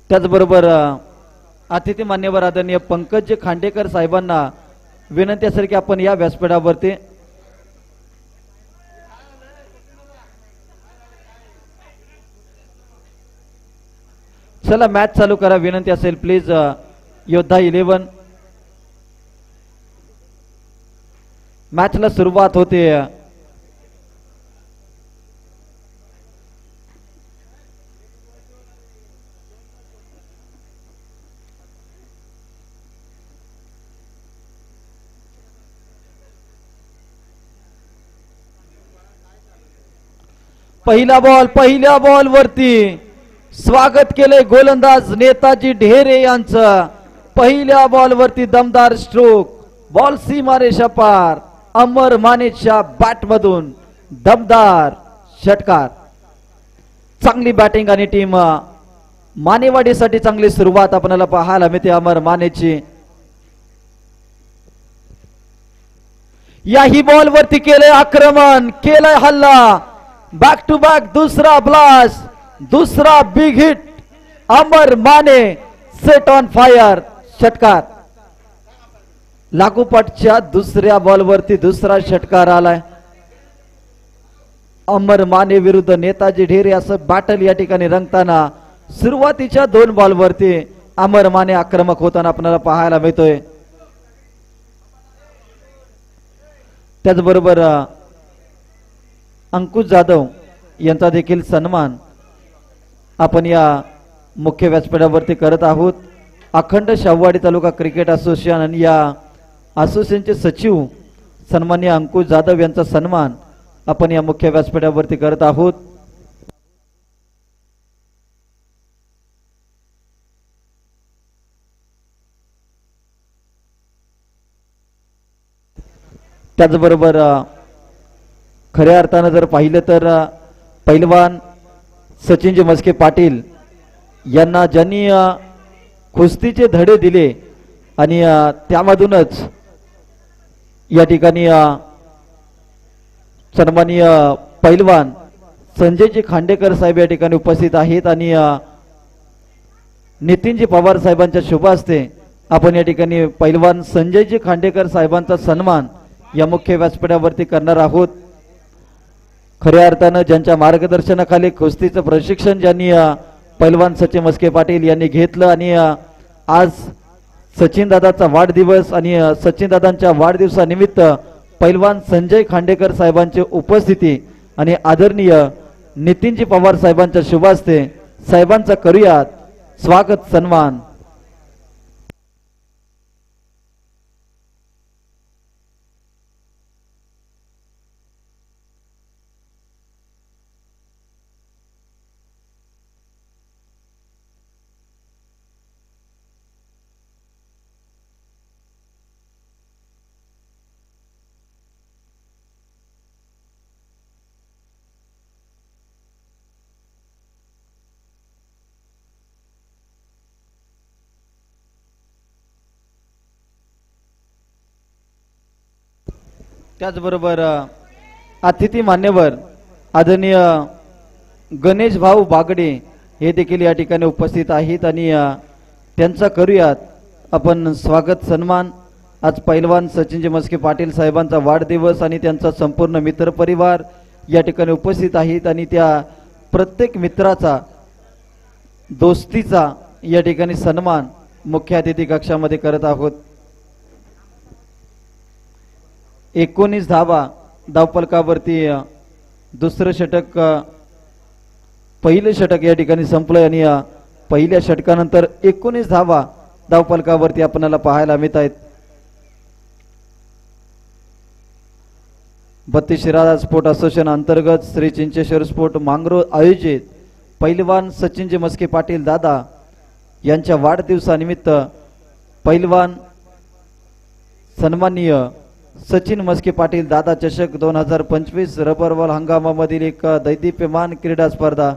त्याचबरोबर अतिथी मान्यवर आदरणीय पंकज खांडेकर साहेबांना विनंती असेल की आपण या व्यासपीठावरती चला मॅच चालू करा विनंती असेल प्लीज योद्धा 11 मॅचला सुरुवात होते पहिल्या बॉल वरती स्वागत केले गोलंदाज नेताजी ढेरे यांचं पहिल्या बॉल वरती दमदार स्ट्रोक बॉल सीमारेषा पार अमर मानेच्या बॅट मधून दमदार षटकार चांगली बॅटिंग आणि टीम मानेवाडीसाठी चांगली सुरुवात आपल्याला पाहायला मिळते अमर मानेची याही बॉल वरती केले आक्रमण केलंय हल्ला बॅक टू बॅक दुसरा ब्लास्ट दुसरा big hit Amar Mane set on fire षटकार लागोपाठच्या दुसऱ्या बॉल वरती दुसरा षटकार आलाय अमर माने विरुद्ध नेताजी ढेरे असं बॅटल या ठिकाणी रंगताना सुरुवातीच्या 2 बॉल वरती अमर माने आक्रमक होताना आपल्याला पाहायला मिळतोय त्याचबरोबर अंकुश जाधव यांचा देखील सन्मान आपण या मुख्य व्यासपीठावरती करत आहोत अखंड शाहूवाडी तालुका क्रिकेट असोसिएशन आणि या असोसिएशनचे सचिव सन्माननीय अंकुश जाधव यांचा सन्मान आपण या मुख्य व्यासपीठावरती करत आहोत त्याचबरोबर खऱ्या अर्थानं जर पाहिलं तर पैलवान सचिनजी मस्के पाटील यांना ज्यांनी कुस्तीचे धडे दिले आणि त्यामधूनच या ठिकाणी सन्माननीय पैलवान संजयजी खांडेकर साहेब या ठिकाणी उपस्थित आहेत आणि नितीनजी पवार साहेबांच्या शुभ हस्ते आपण या ठिकाणी पैलवान संजयजी खांडेकर साहेबांचा सन्मान या मुख्य व्यासपीठावरती करणार आहोत खऱ्या अर्थानं ज्यांच्या मार्गदर्शनाखाली कुस्तीचं प्रशिक्षण ज्यांनी पैलवान सचिन मस्के पाटील यांनी घेतलं आणि आज सचिन दादाचा वाढदिवस आणि सचिन दादांच्या वाढदिवसानिमित्त पैलवान संजय खांडेकर साहेबांची उपस्थिती आणि आदरणीय नितीनजी पवार साहेबांच्या शुभ हस्ते साहेबांचा करूयात स्वागत सन्मान त्याचबरोबर अतिथी मान्यवर आदरणीय गणेश भाऊ बागडे हे देखील या ठिकाणी उपस्थित आहेत आणि त्यांचा करूयात आपण स्वागत सन्मान आज पैलवान सचिनजी मस्के पाटील साहेबांचा वाढदिवस आणि त्यांचा संपूर्ण मित्रपरिवार या ठिकाणी उपस्थित आहेत आणि त्या प्रत्येक मित्राचा दोस्तीचा या ठिकाणी सन्मान मुख्य अतिथी कक्षामध्ये करत आहोत 19 धावा धावफलकावरती दुसरं षटक पहिलं षटक या ठिकाणी संपलं आणि पहिल्या षटकानंतर 19 धावा धावफलकावरती आपल्याला पाहायला मिळत आहेत 32 शिराळा स्पोर्ट असोसिएशन अंतर्गत श्री चिंचेश्वर स्पोर्ट मांगरो आयोजित पैलवान सचिनजी मस्के पाटील दादा यांच्या वाढदिवसानिमित्त पैलवान सन्माननीय सचिन मस्के पाटील दादा चषक 2025 रबर बॉल हंगामामधील एक दैदिप्यमान क्रीडा स्पर्धा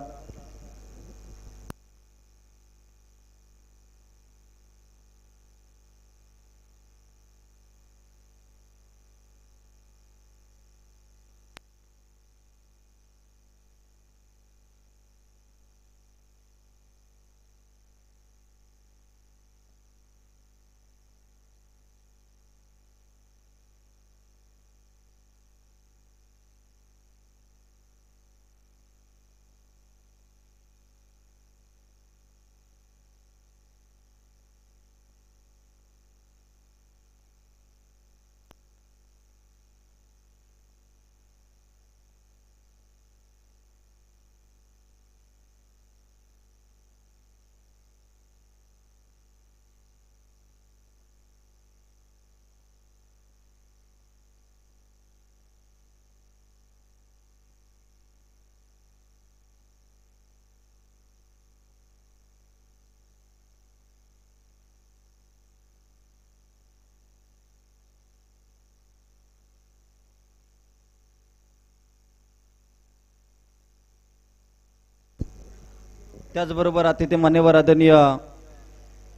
त्याचबरोबर अतिथी मान्यवर आदरणीय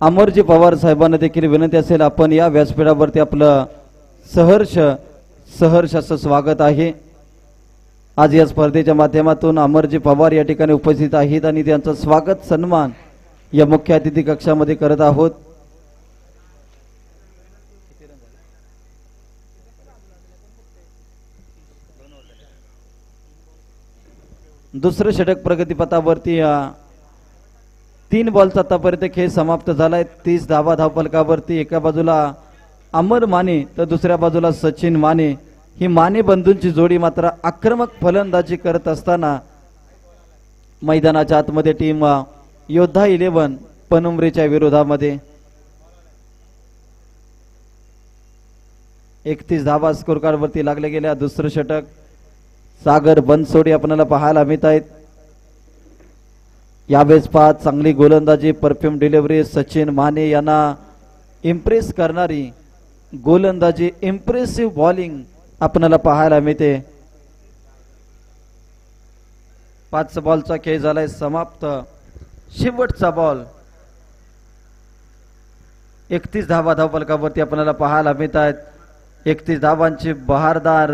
अमरजी पवार साहेबांना देखील विनंती असेल आपण या व्यासपीठावरती आपलं सहर्ष असं स्वागत आहे। आज या स्पर्धेच्या माध्यमातून अमरजी पवार या ठिकाणी उपस्थित आहेत आणि त्यांचं स्वागत सन्मान या मुख्य अतिथी कक्षामध्ये करत आहोत। दुसरं षटक प्रगतीपथावरती 3 बॉलचा आतापर्यंत खेळ समाप्त झालाय। 30 धावा धावफलकावरती एका बाजूला अमर माने तर दुसऱ्या बाजूला सचिन माने। ही माने बंधूंची जोडी मात्र आक्रमक फलंदाजी करत असताना मैदानाच्या आतमध्ये टीम योद्धा 11 पनुमरेच्या विरोधामध्ये 31 धावा स्कोर कार्ड वरती लागले गेल्या। दुसरं षटक सागर बनसोडे आपल्याला पाहायला मिळत आहेत। यावेळेस पाच चांगली गोलंदाजी परफ्यूम डिलिव्हरी सचिन माने यांना इम्प्रेस करणारी गोलंदाजी इम्प्रेसिव्ह बॉलिंग आपल्याला पाहायला मिळते। 5 बॉलचा खेळ झालाय समाप्त। शेवटचा बॉल 31 धावा धावफलकावरती आपल्याला पाहायला मिळत आहेत। 31 धावांची बहारदार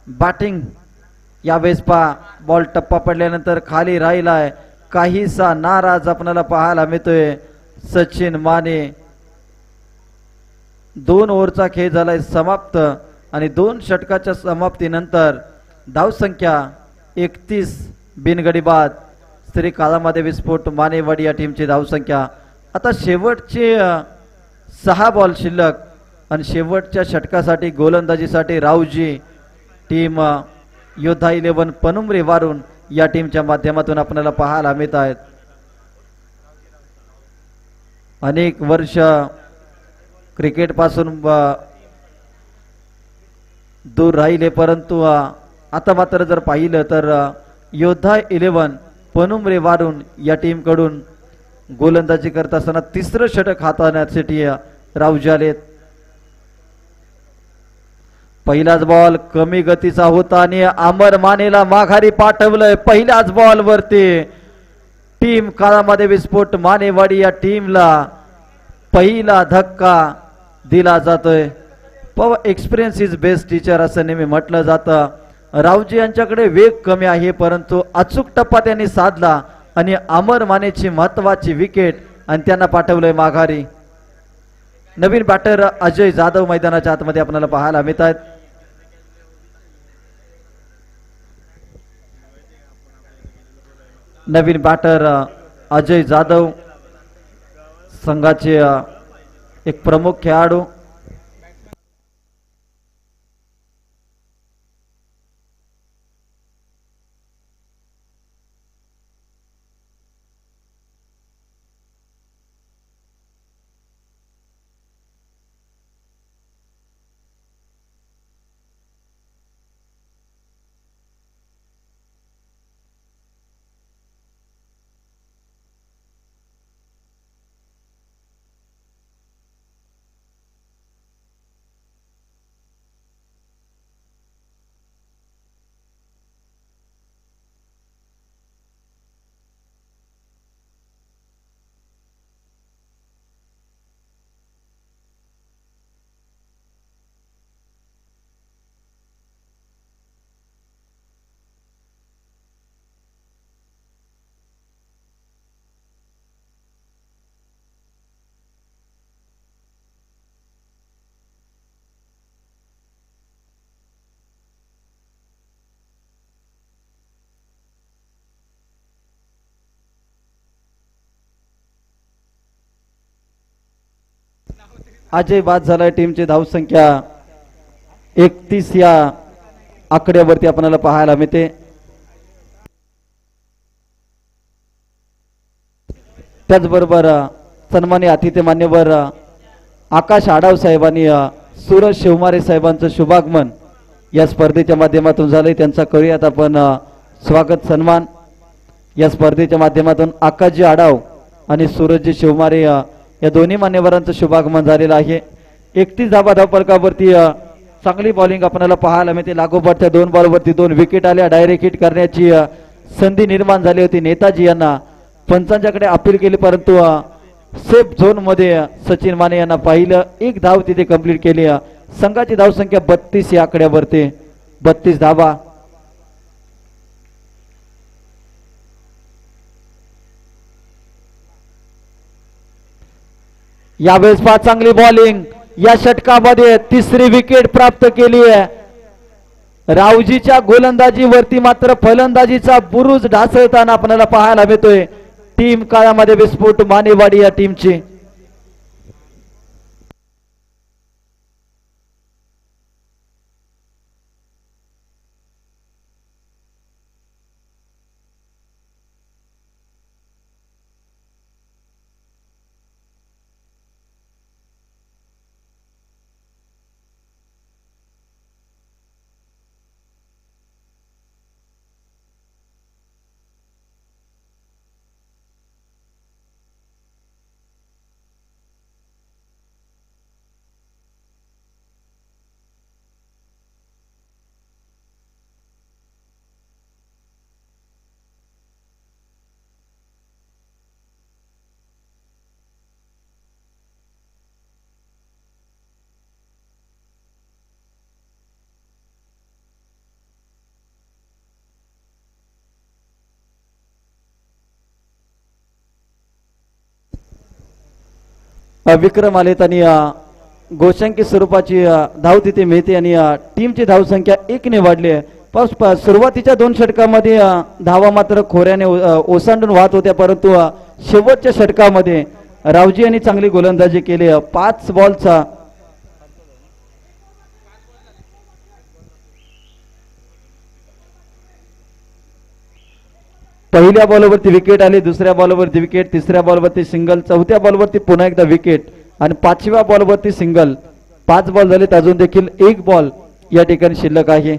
बॅटिंग। यावेळेस बॉल टप्पा पडल्यानंतर खाली राहिलाय काहीसा नाराज आपल्याला पाहायला मिळतोय सचिन माने। 2 ओव्हरचा खेळ झालाय समाप्त आणि 2 षटकाच्या समाप्तीनंतर धावसंख्या 31 बिनगडी बाद। श्री काळामध्ये विस्फोट मानेवाडी या टीमची धावसंख्या। आता शेवटचे 6 बॉल शिल्लक आणि शेवटच्या षटकासाठी गोलंदाजीसाठी रावजी टीम योद्धा 11 पनुमरे वारून या टीमच्या माध्यमातून आपल्याला पाहायला मिळत आहेत। अनेक वर्ष क्रिकेट पासून दूर राहिले परंतु आता मात्र जर पाहिलं तर योद्धा 11 पनुमरे वारून या टीम कडून गोलंदाजी करत असताना तिसरं षटक हाताळण्यासाठी रावजी आलेत। पहिलाच बॉल कमी गतीचा होता आणि अमर मानेला माघारी पाठवलंय। पहिल्याच बॉल वरती टीम काळामध्ये विस्फोट मानेवाडी या टीमला पहिला धक्का दिला जातोय। एक्सपिरियन्स इज बेस्ट टीचर असं नेहमी म्हटलं जातं। रावजी यांच्याकडे वेग कमी आहे परंतु अचूक टप्पा त्यांनी साधला आणि अमर मानेची महत्वाची विकेट आणि त्यांना पाठवलंय माघारी। नवीन बॅटर अजय जाधव मैदानाच्या आतमध्ये आपल्याला पाहायला मिळत आहेत। नवीन बॅटर अजय जाधव संघाचे एक प्रमुख खेळाडू। अजय बाद झालाय। टीमची धावसंख्या 31 या आकड्यावरती आपल्याला पाहायला मिळते। त्याचबरोबर सन्मान्य अतिथी मान्यवर आकाश आडाव साहेबांनी सूरज शिवमारे साहेबांचं शुभागमन या स्पर्धेच्या माध्यमातून झालंय। त्यांचा करूयात आपण स्वागत सन्मान। या स्पर्धेच्या माध्यमातून आकाशजी आडाव आणि सूरजजी शिवमारे या दोन्ही मान्यवरांचं शुभागमन झालेलं आहे। 31 धावा धावफलकावरती चांगली बॉलिंग आपल्याला पाहायला मिळते। लागोपाठच्या 2 बॉलवरती 2 विकेट आल्या। डायरेक्ट हिट करण्याची संधी निर्माण झाली होती नेताजी यांना पंचांच्याकडे अपील केली, परंतु सेफ झोन मध्ये सचिन माने यांना पाहिलं, एक धाव तिथे कंप्लीट केली. संघाची धावसंख्या 32 या आकड्यावरती, 32 धावा. यावेळेस फार चांगली बॉलिंग, या षटकामध्ये तिसरी विकेट प्राप्त केली आहे. रावजीच्या गोलंदाजीवरती मात्र फलंदाजीचा बुरुज ढासळताना आपल्याला पाहायला मिळतोय. टीम काळामध्ये विस्फोट मानेवाडी या टीमची. विक्रम आलेत आणि गोशंकी स्वरूपाची धाव तिथे मिळते आणि टीमची धावसंख्या 1 ने वाढली आहे. सुरुवातीच्या 2 षटकामध्ये धावा मात्र खोऱ्याने ओसांडून वाहत होत्या, परंतु शेवटच्या षटकामध्ये रावजी यांनी चांगली गोलंदाजी केली. 5 बॉलचा पहिल्या बॉलवरती विकेट आली, दुसऱ्या बॉलवरती विकेट, तिसऱ्या बॉलवरती सिंगल, चौथ्या बॉलवरती पुन्हा एकदा विकेट आणि 5व्या बॉलवरती सिंगल. 5 बॉल झालेत, अजून देखील 1 बॉल या ठिकाणी शिल्लक आहे.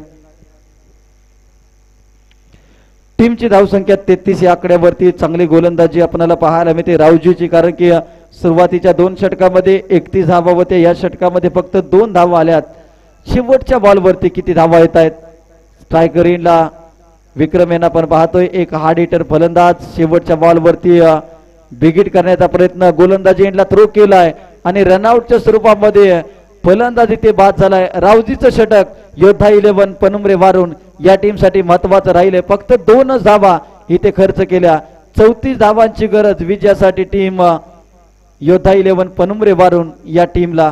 टीमची धावसंख्या 33 या आकड्यावरती. चांगली गोलंदाजी आपल्याला पाहायला मिळते रावजीची, कारण की सुरुवातीच्या 2 षटकामध्ये 31 धावा होत्या, या षटकामध्ये फक्त 2 धावा आल्यात. शेवटच्या बॉलवरती किती धावा येत आहेत. स्ट्रायकर इनला विक्रम यांना पण पाहतोय, एक हार्ड हिटर फलंदाज. शेवटच्या बॉलवरती बिगिट करण्याचा प्रयत्न, गोलंदाजी एंडला थ्रो केलाय आणि रनआउटच्या स्वरूपामध्ये फलंदाजी ते बाद झालाय. रावजीचं षटक योद्धा 11 पनुमरे वारून या टीमसाठी महत्वाचं राहिले. फक्त 2 धावा इथे खर्च केल्या. 34 धावांची गरज विजयासाठी टीम योद्धा 11 पनुमरे वारून या टीमला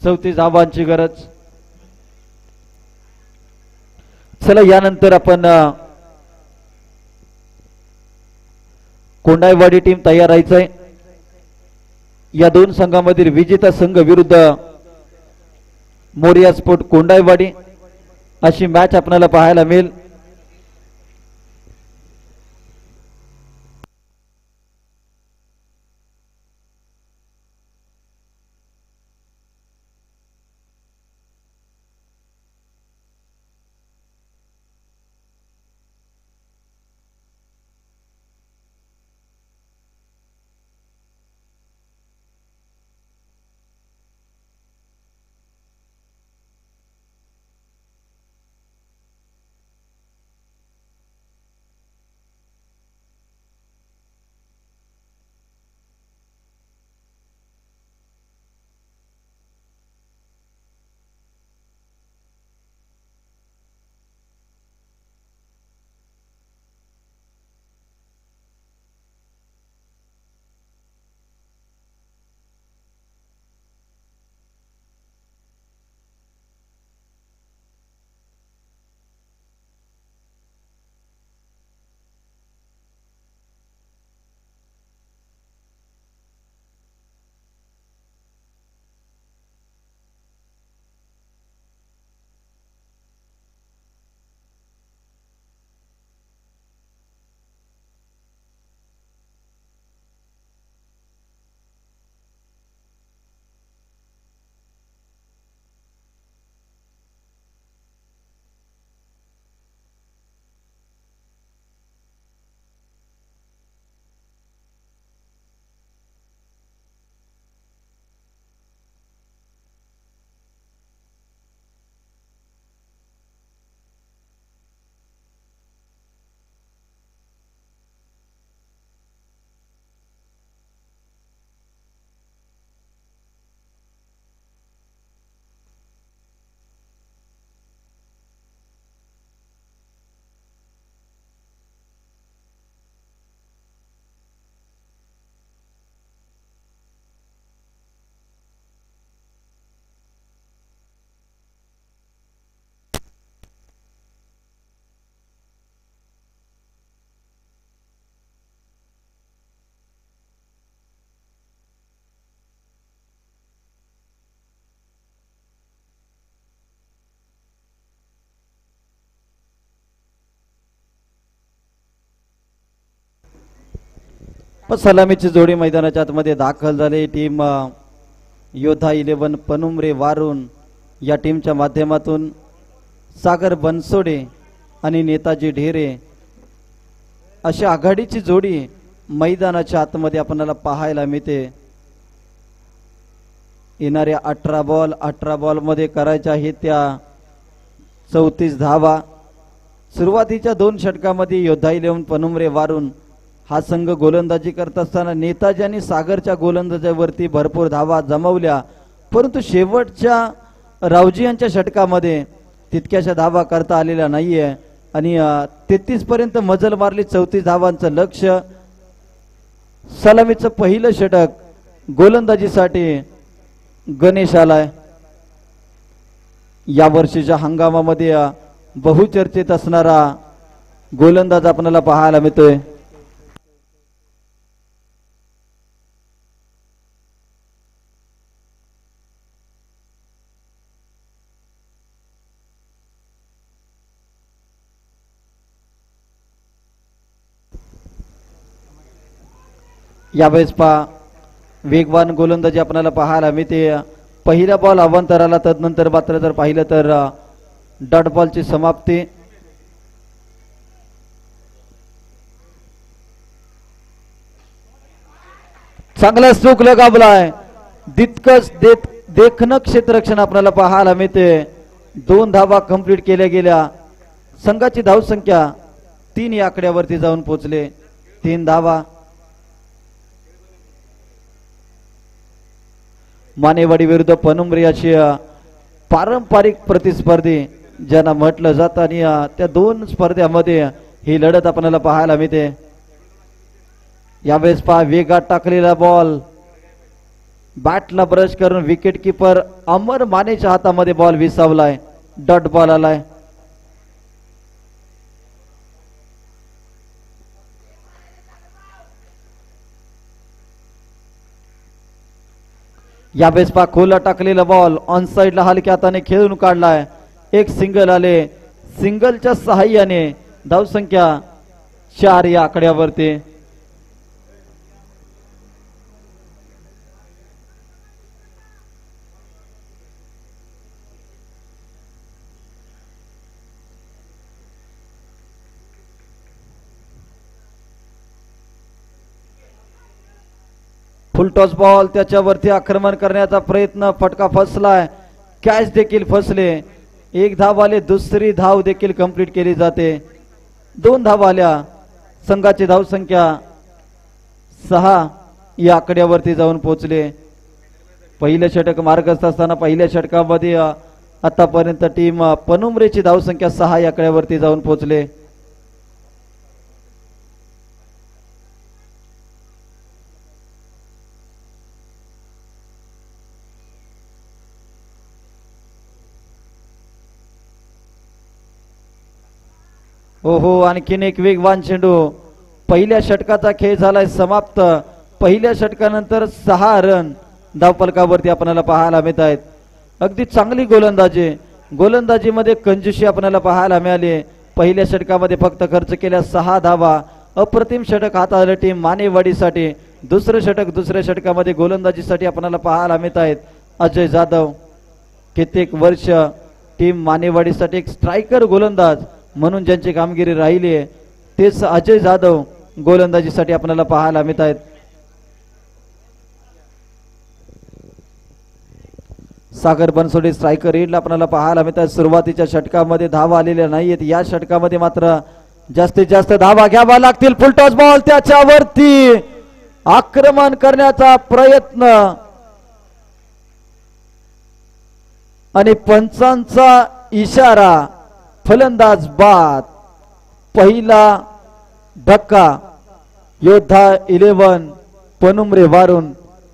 34 धावांची गरज. चला यानंतर आपण कोंडाईवाडी टीम तयार राहायचंय. या 2 संघामधील विजेता संघ विरुद्ध मोरिया स्पोर्ट कोंडाईवाडी अशी मॅच आपल्याला पाहायला मिळेल. पण सलामीची जोडी मैदानाच्या आतमध्ये दाखल झाली. टीम योद्धा 11 पनुमरे वारून या टीमच्या माध्यमातून सागर बनसोडे आणि नेताजी ढेरे अशी आघाडीची जोडी मैदानाच्या आतमध्ये आपल्याला पाहायला मिळते. येणाऱ्या 18 बॉल मध्ये करायच्या आहेत त्या 34 धावा. सुरुवातीच्या 2 षटकामध्ये योद्धा 11 पनुमरे वारून हा संघ गोलंदाजी करत असताना नेताजी आणि सागरच्या गोलंदाजावरती भरपूर धावा जमवल्या, परंतु शेवटच्या रावजी यांच्या षटकामध्ये तितक्याशा धावा करता आलेल्या नाहीये आणि 33 पर्यंत मजल मारली. 34 धावांचं लक्ष. सलामीचं पहिलं षटक गोलंदाजीसाठी गणेश आलाय. या वर्षीच्या हंगामामध्ये बहुचर्चित असणारा गोलंदाज आपल्याला पाहायला मिळतोय. यावेळेस वेगवान गोलंदाजी आपल्याला पाहायला मिळते. पहिला बॉल अवांतराला, तदनंतर मात्र जर पाहिलं तर डॉट बॉलची समाप्ती. चांगला स्ट्रोक लगावलाय. तितकंच देखणं क्षेत्ररक्षण आपल्याला पाहायला मिळते. 2 धावा कंप्लीट केल्या गेल्या. संघाची धावसंख्या 3 या आकड्यावरती जाऊन पोहोचले. 3 धावा. मानेवाडी विरुद्ध पनुमरे अशी पारंपरिक प्रतिस्पर्धी ज्यांना म्हटलं जातं आणि त्या 2 स्पर्धेमध्ये ही लढत आपल्याला पाहायला मिळते. यावेळेस वेगात टाकलेला बॉल बॅटला ब्रश करून विकेट किपर अमर मानेच्या हातामध्ये बॉल विसावलाय. डॉट बॉल आलाय. यावेळेस खोला टाकलेला बॉल ऑन साइडला हलक्या हाताने खेळून काढलाय. एक सिंगल आले. सिंगलच्या सहाय्याने धावसंख्या 4 या आकड्यावरती. फुल टॉस बॉल, त्याच्यावरती आक्रमण करण्याचा प्रयत्न, फटका फसलाय. कॅच देखील फसले. 1 धाव आले. दुसरी धाव देखील कंप्लीट केली जाते. 2 धावा आल्या. संघाची धावसंख्या 6 या आकड्यावरती जाऊन पोहोचले. पहिलं षटक मार्गस्थ असताना पहिल्या षटकामध्ये आतापर्यंत टीम पनुमरेची धावसंख्या 6 या आकड्यावरती जाऊन पोहोचले. ओहो, आणखीन एक वेगवान चेंडू. पहिल्या षटकाचा खेळ झालाय समाप्त. पहिल्या षटकानंतर 6 रन धावफलकावरती आपल्याला पाहायला मिळत आहेत. अगदी चांगली गोलंदाजीमध्ये कंजूसी आपल्याला पाहायला मिळाली. पहिल्या षटकामध्ये फक्त खर्च केल्या 6 धावा. अप्रतिम षटक हाताळलं टीम मानेवाडीसाठी. दुसऱ्या षटकामध्ये गोलंदाजीसाठी आपल्याला पाहायला मिळत आहेत अजय जाधव. कित्येक वर्ष टीम मानेवाडीसाठी एक स्ट्रायकर गोलंदाज म्हणून ज्यांची कामगिरी राहिली आहे तेच अजय जाधव गोलंदाजीसाठी आपल्याला पाहायला मिळत आहेत. सागर बनसोडे स्ट्रायकर एंडला आपल्याला पाहायला मिळतात. सुरुवातीच्या षटकामध्ये धावा आलेल्या नाहीयेत. या षटकामध्ये मात्र जास्तीत जास्त धावा घ्यावा लागतील. फुल टॉस बॉल, त्याच्यावरती आक्रमण करण्याचा प्रयत्न आणि पंचांचा इशारा. फलंदाज बाद. पहिला धक्का योद्धा 11 पनुमरे वारून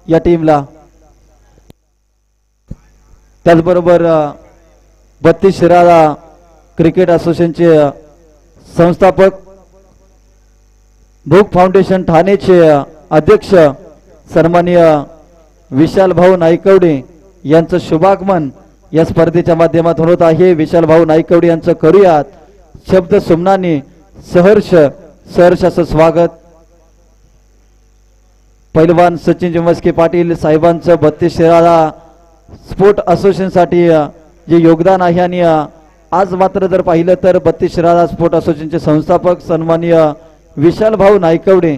या टीमला. त्याचबरोबर 32 शिराळा क्रिकेट असोसिएशनचे संस्थापक, भूक फाउंडेशन ठाणेचे अध्यक्ष सन्माननीय विशाल भाऊ नाईकवडे यांचं शुभागमन या स्पर्धेच्या माध्यमातून होत आहे. विशाल भाऊ नाईकवडे यांचं करूयात शब्द सुमनानी सहर्ष असं स्वागत. पैलवान सचिन मस्के पाटील साहेबांचं 32 शिराळा स्पोर्ट असोसिएशनसाठी जे योगदान आहे आणि आज मात्र जर पाहिलं तर 32 शिराळा स्पोर्ट असोसिएशनचे संस्थापक सन्माननीय विशाल भाऊ नायकवडे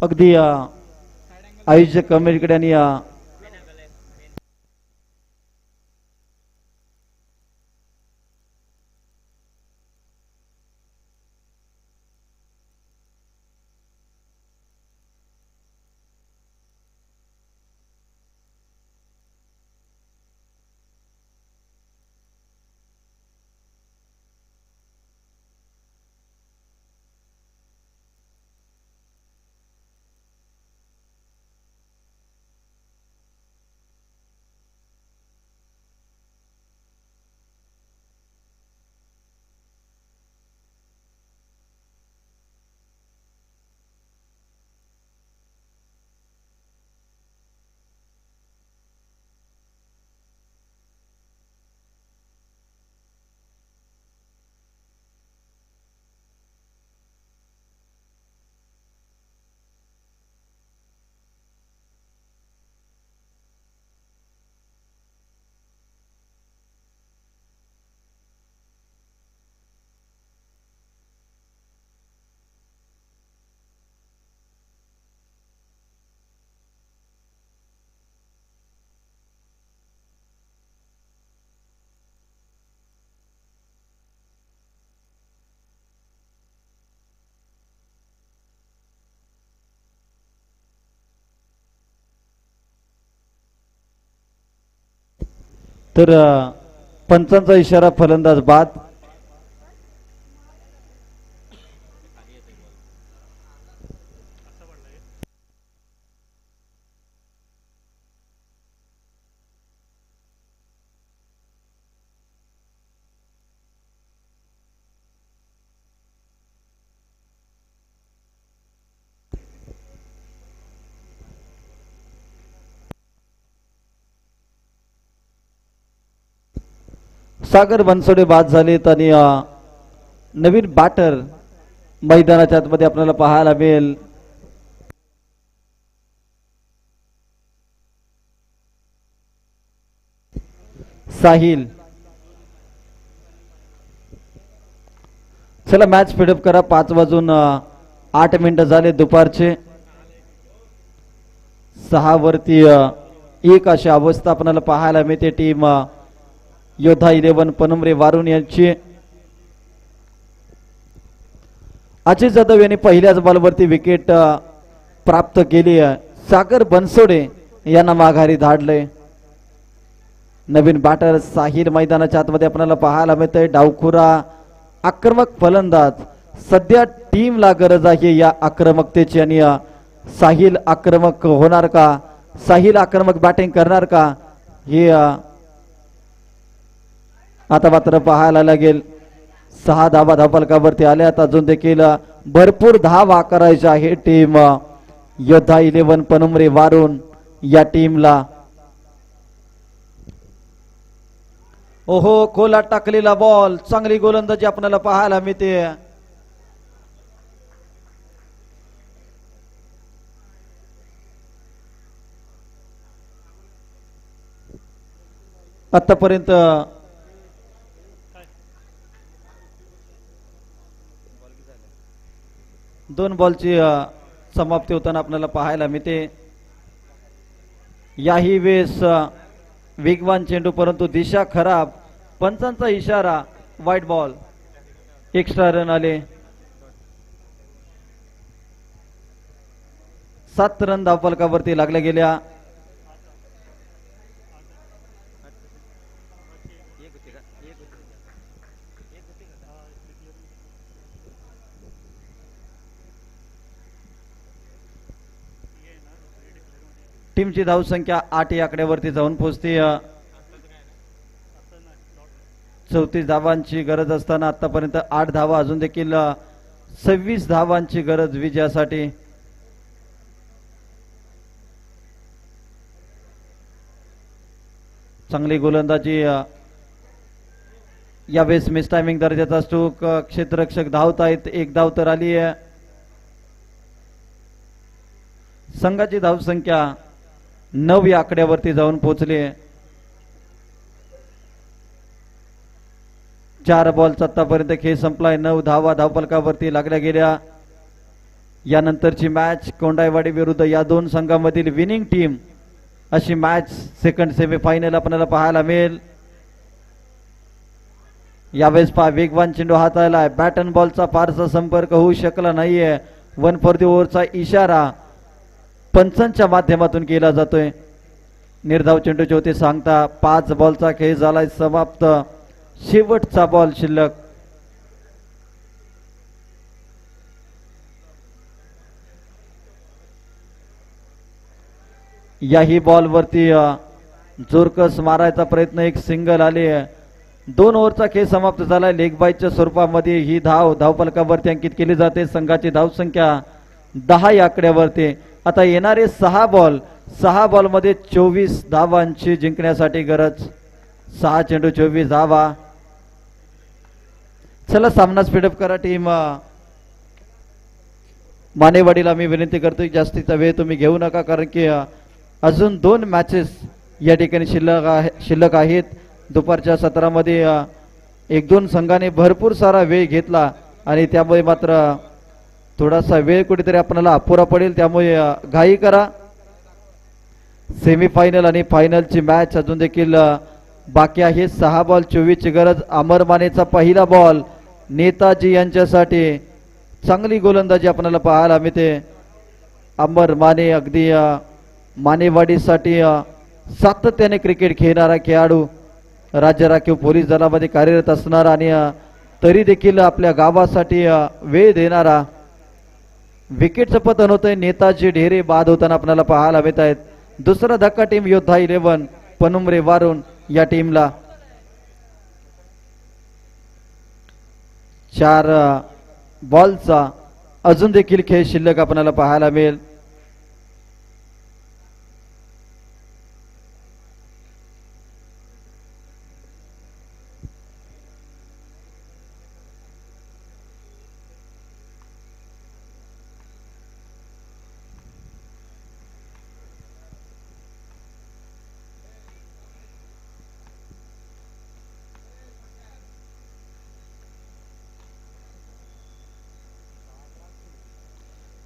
अगदी आयोजक कमिटीकडे आणि तर पंचांचा इशारा फलंदाज बाद सागर बनसोडे बाद झालेत आणि नवीन बॅटर मैदानाच्या आतमध्ये आपल्याला पाहायला मिळेल साहिल चला मॅच स्पीडअप करा 5:08 झाले दुपारचे 6 वरती 1 अशी अवस्था आपल्याला पाहायला मिळते टीम योद्धा 11 पनमरे वारुण यांची अजित जाधव यांनी पहिल्याच बॉलवरती विकेट प्राप्त केली सागर बनसोडे यांना माघारी धाडले नवीन बॅटर साहिल मैदानाच्या आतमध्ये आपल्याला पाहायला मिळतंय डावखुरा आक्रमक फलंदाज सध्या टीमला गरज आहे या आक्रमकतेची आणि साहिल आक्रमक होणार का साहिल आक्रमक बॅटिंग करणार का हे आता मात्र पाहायला लागेल 6 धावा धावफलकावरती आल्यात अजून देखील भरपूर धावा करायच्या आहे टीम योद्धा 11 पनमरे वारुण या टीमला ओहो खोलात टाकलेला बॉल चांगली गोलंदाजी आपल्याला पाहायला मिळते आतापर्यंत दोन बॉलची समाप्ती होताना आपल्याला पाहायला मिळते याही वेळेस वेगवान चेंडू परंतु दिशा खराब पंचांचा इशारा वाईट बॉल एक्स्ट्रा रन आले 7 रन धावफलकावरती लागल्या गेल्या टीमची धावसंख्या 8 या आकड्यावरती जाऊन पोहोचते 34 धावांची गरज असताना आतापर्यंत 8 धावा अजून देखील 26 धावांची गरज विजयासाठी. चांगली गोलंदाजी यावेळेस मिस टायमिंग दर्जाचा स्ट्रोक. क्षेत्ररक्षक धावत आहेत, एक धाव तर आली आहे. संघाची धावसंख्या 9 या आकड्यावरती जाऊन पोहोचली आहे. 4 बॉलचा आतापर्यंत खेळ संपलाय. 9 धावा धावफलकावरती लागल्या गेल्या. यानंतरची मॅच कोंडाईवाडी विरुद्ध या दोन संघांमधील विनिंग टीम अशी मॅच सेकंड सेमीफायनल आपल्याला पाहायला मिळेल. यावेळेस पहा वेगवान चेंडू हाताळलाय. बॅट अँड बॉलचा फारसा संपर्क होऊ शकला नाहीये. 1 फॉर द ओव्हरचा इशारा पंचांच्या माध्यमातून केला जातोय. निर्धाव चेंडूचे होते सांगता 5 बॉलचा खेळ झालाय समाप्त. शेवटचा बॉल शिल्लक. याही बॉलवरती जोरकस मारायचा प्रयत्न, एक सिंगल आली आहे. 2 ओव्हरचा खेळ समाप्त झालाय. लेग बाईच्या स्वरूपामध्ये ही धाव धावफलकावरती अंकित केली जाते. संघाची धावसंख्या 10 या आकड्यावरती. आता येणारे 6 बॉलमध्ये 24 धावांची जिंकण्यासाठी गरज. 6 चेंडू 24 धावा. चला सामना स्पीडअप करा टीम मानेवाडीला मी विनंती करतोय जास्तीचा वेळ तुम्ही घेऊ नका, कारण की अजून 2 मॅचेस या ठिकाणी शिल्लक आहेत. दुपारच्या सत्रामध्ये 1-2 संघाने भरपूर सारा वेळ घेतला आणि त्यामुळे मात्र थोडासा वेळ कुठेतरी आपल्याला अपुरा पडेल. त्यामुळे घाई करा. सेमीफायनल आणि फायनलची मॅच अजून देखील बाकी आहे. 6 बॉल 24 ची गरज. अमर मानेचा पहिला बॉल नेताजी यांच्यासाठी. चांगली गोलंदाजी आपल्याला पाहायला मिळते. अमर माने अगदी मानेवाडीसाठी सातत्याने क्रिकेट खेळणारा खेळाडू, राज्य राखीव पोलीस दलामध्ये कार्यरत असणारा आणि तरी देखील आपल्या गावासाठी वेळ देणारा. विकेटचं पतन होतंय. नेताजी ढेरे बाद होताना आपल्याला पाहायला मिळत आहेत. दुसरा धक्का टीम योद्धा 11 पनुमरे वारून या टीमला. 4 बॉलचा अजून देखील खेळ शिल्लक आपल्याला पाहायला मिळेल.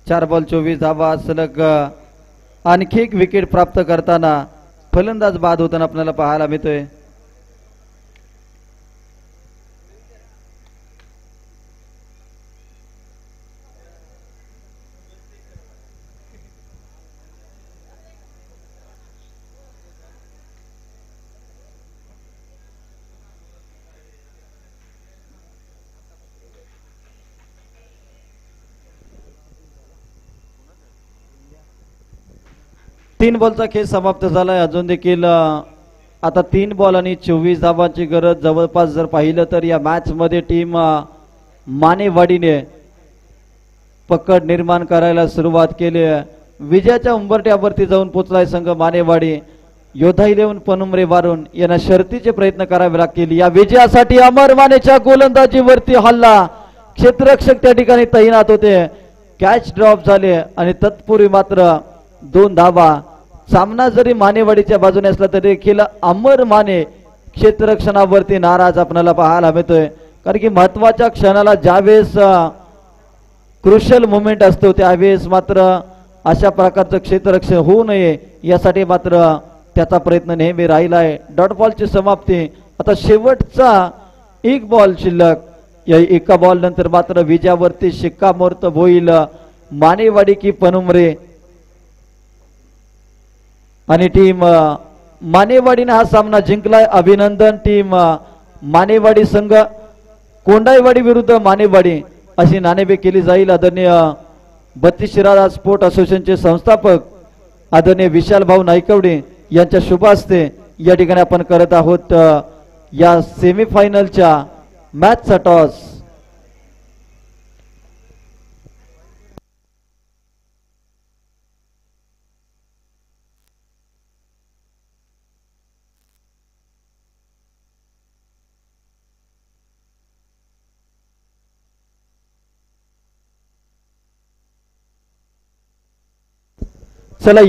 चार बॉल 24 धावा. सलग आणखी एक विकेट प्राप्त करताना फलंदाज बाद होताना आपल्याला पाहायला मिळतोय. तीन बॉलचा खेळ समाप्त झालाय. अजून देखील आता 3 बॉल आणि 24 धावांची गरज. जवळपास जर पाहिलं तर या मॅच मध्ये टीम मानेवाडीने पकड निर्माण करायला सुरुवात केली आहे. विजयाच्या उंबरठ्यावरती जाऊन पोहोचलाय संघ मानेवाडी. योद्धा 11 पनुमरे वारून यांना शर्तीचे प्रयत्न करावे लागतील या विजयासाठी. अमर मानेच्या गोलंदाजीवरती हल्ला. क्षेत्ररक्षक त्या ठिकाणी तैनात होते. कॅच ड्रॉप झाले आणि तत्पूर्वी मात्र 2 धावा. सामना जरी मानेवाडीच्या बाजूने असला तरी देखील अमर माने क्षेत्ररक्षणावरती नाराज आपल्याला पाहायला मिळतोय. कारण की महत्वाच्या क्षणाला ज्यावेळेस क्रुशियल मुवमेंट असतो त्यावेळेस मात्र अशा प्रकारचं क्षेत्ररक्षण होऊ नये यासाठी मात्र त्याचा प्रयत्न नेहमी राहिला आहे. डॉट बॉलची समाप्ती. आता शेवटचा 1 बॉल शिल्लक. या एका बॉल नंतर मात्र विजयावरती शिक्कामोर्तब होईल मानेवाडी की पनुमरे. आणि टीम मानेवाडीने हा सामना जिंकलाय. अभिनंदन टीम मानेवाडी संघ. कोंडाईवाडी विरुद्ध मानेवाडी अशी नाणेफेक केली जाईल. आदरणीय 32 शिराळा स्पोर्ट असोसिएशनचे संस्थापक आदरणीय विशाल भाऊ नाईकवडे यांच्या शुभ हस्ते या ठिकाणी आपण करत आहोत या सेमीफायनलच्या मॅचचा टॉस. चला